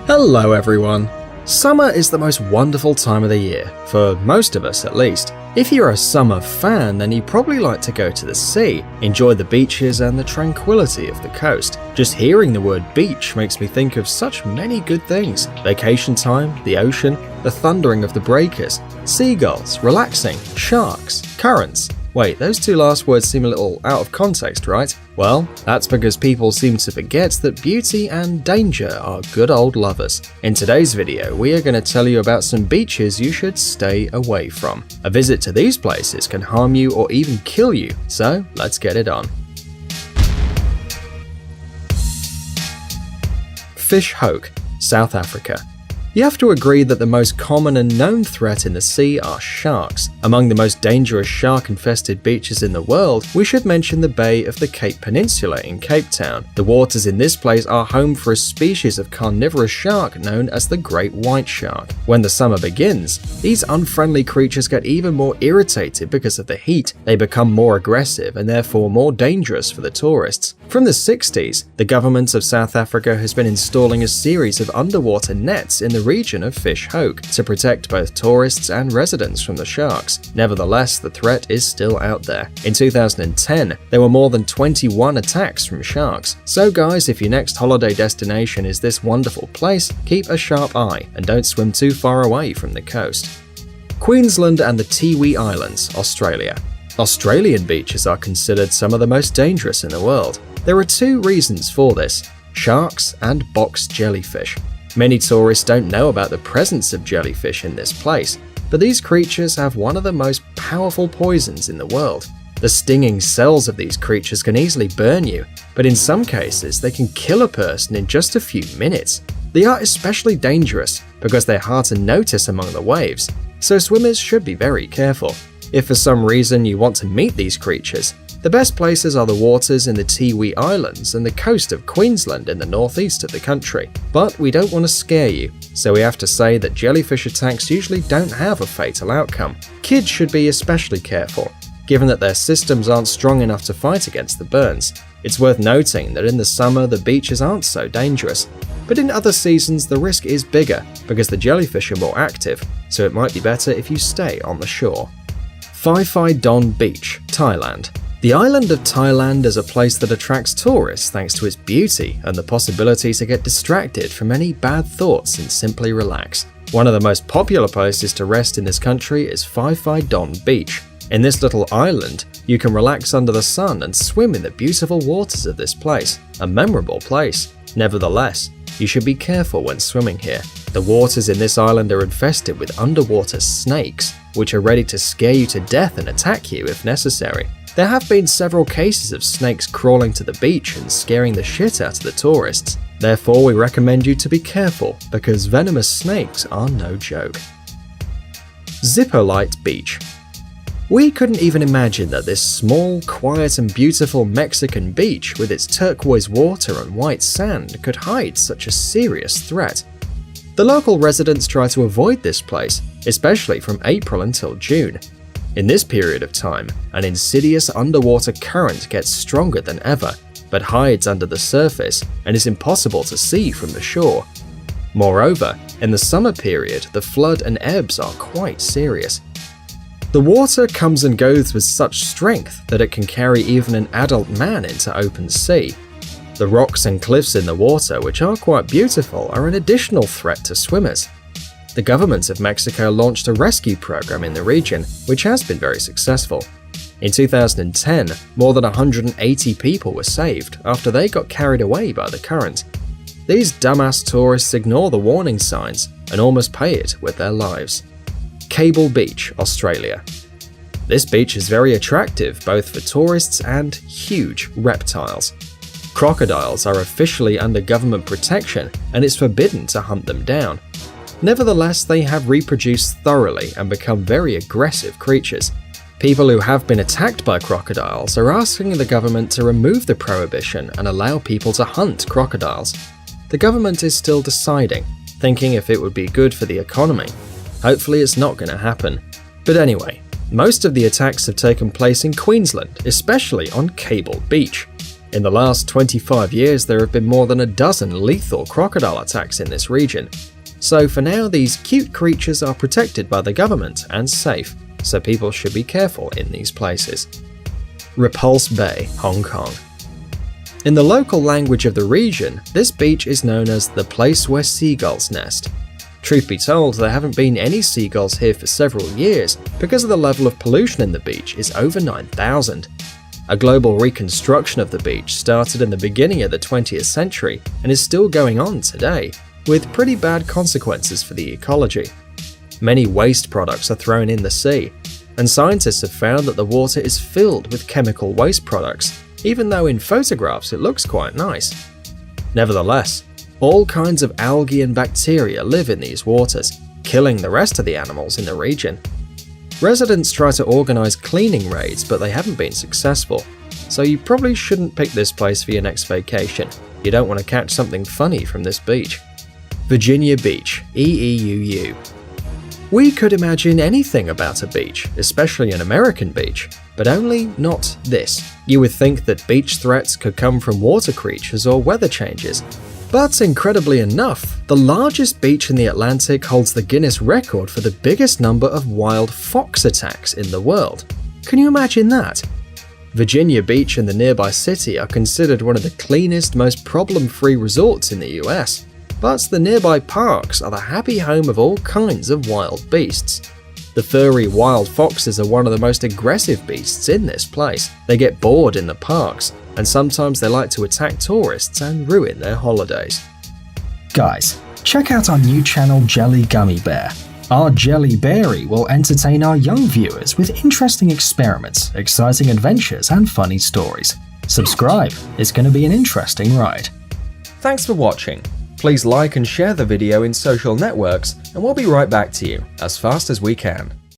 Hello everyone! Summer is the most wonderful time of the year, for most of us at least. If you're a summer fan, then you probably like to go to the sea, enjoy the beaches and the tranquility of the coast. Just hearing the word beach makes me think of such many good things. Vacation time, the ocean, the thundering of the breakers, seagulls, relaxing, sharks, currents. Wait, those two last words seem a little out of context, right? Well, that's because people seem to forget that beauty and danger are good old lovers. In today's video, we are going to tell you about some beaches you should stay away from. A visit to these places can harm you or even kill you, so let's get it on. Fish Hoek, South Africa. You have to agree that the most common and known threat in the sea are sharks. Among the most dangerous shark-infested beaches in the world, we should mention the Bay of the Cape Peninsula in Cape Town. The waters in this place are home for a species of carnivorous shark known as the great white shark. When the summer begins, these unfriendly creatures get even more irritated because of the heat. They become more aggressive and therefore more dangerous for the tourists. From the 60s, the government of South Africa has been installing a series of underwater nets in the region of Fish Hoek to protect both tourists and residents from the sharks. Nevertheless, the threat is still out there. In 2010, there were more than 21 attacks from sharks. So guys, if your next holiday destination is this wonderful place, keep a sharp eye and don't swim too far away from the coast. Queensland and the Tiwi Islands, Australia. Australian beaches are considered some of the most dangerous in the world. There are two reasons for this: sharks and box jellyfish. Many tourists don't know about the presence of jellyfish in this place, but these creatures have one of the most powerful poisons in the world. The stinging cells of these creatures can easily burn you, but in some cases they can kill a person in just a few minutes. They are especially dangerous because they're hard to notice among the waves, so swimmers should be very careful. If for some reason you want to meet these creatures, the best places are the waters in the Tiwi Islands and the coast of Queensland in the northeast of the country. But we don't want to scare you, so we have to say that jellyfish attacks usually don't have a fatal outcome. Kids should be especially careful, given that their systems aren't strong enough to fight against the burns. It's worth noting that in the summer the beaches aren't so dangerous, but in other seasons the risk is bigger because the jellyfish are more active, so it might be better if you stay on the shore. Phi Phi Don Beach, Thailand. The island of Thailand is a place that attracts tourists thanks to its beauty and the possibility to get distracted from any bad thoughts and simply relax. One of the most popular places to rest in this country is Phi Phi Don Beach. In this little island, you can relax under the sun and swim in the beautiful waters of this place, a memorable place. Nevertheless, you should be careful when swimming here. The waters in this island are infested with underwater snakes, which are ready to scare you to death and attack you if necessary. There have been several cases of snakes crawling to the beach and scaring the shit out of the tourists. Therefore, we recommend you to be careful because venomous snakes are no joke. Zipolite Beach. We couldn't even imagine that this small, quiet and beautiful Mexican beach with its turquoise water and white sand could hide such a serious threat. The local residents try to avoid this place, especially from April until June. In this period of time, an insidious underwater current gets stronger than ever, but hides under the surface and is impossible to see from the shore. Moreover, in the summer period, the flood and ebbs are quite serious. The water comes and goes with such strength that it can carry even an adult man into open sea. The rocks and cliffs in the water, which are quite beautiful, are an additional threat to swimmers. The government of Mexico launched a rescue program in the region, which has been very successful. In 2010, more than 180 people were saved after they got carried away by the current. These dumbass tourists ignore the warning signs and almost pay it with their lives. Cable Beach, Australia. This beach is very attractive both for tourists and huge reptiles. Crocodiles are officially under government protection and it's forbidden to hunt them down. Nevertheless, they have reproduced thoroughly and become very aggressive creatures. People who have been attacked by crocodiles are asking the government to remove the prohibition and allow people to hunt crocodiles. The government is still deciding, thinking if it would be good for the economy. Hopefully it's not going to happen. But anyway, most of the attacks have taken place in Queensland, especially on Cable Beach. In the last 25 years, there have been more than a dozen lethal crocodile attacks in this region. So for now, these cute creatures are protected by the government and safe, so people should be careful in these places. Repulse Bay, Hong Kong. In the local language of the region, this beach is known as the place where seagulls nest. Truth be told, there haven't been any seagulls here for several years because of the level of pollution in the beach is over 9,000. A global reconstruction of the beach started in the beginning of the 20th century and is still going on today, with pretty bad consequences for the ecology. Many waste products are thrown in the sea, and scientists have found that the water is filled with chemical waste products, even though in photographs it looks quite nice. Nevertheless, all kinds of algae and bacteria live in these waters, killing the rest of the animals in the region. Residents try to organize cleaning raids, but they haven't been successful, so you probably shouldn't pick this place for your next vacation. You don't want to catch something funny from this beach. Virginia Beach, EEUU. We could imagine anything about a beach, especially an American beach, but only not this. You would think that beach threats could come from water creatures or weather changes. But incredibly enough, the largest beach in the Atlantic holds the Guinness record for the biggest number of wild fox attacks in the world. Can you imagine that? Virginia Beach and the nearby city are considered one of the cleanest, most problem-free resorts in the US, but the nearby parks are the happy home of all kinds of wild beasts. The furry wild foxes are one of the most aggressive beasts in this place. They get bored in the parks, and sometimes they like to attack tourists and ruin their holidays. Guys, check out our new channel Jelly Gummy Bear. Our Jelly Berry will entertain our young viewers with interesting experiments, exciting adventures, and funny stories. Subscribe, it's going to be an interesting ride. Thanks for watching. Please like and share the video in social networks, and we'll be right back to you as fast as we can.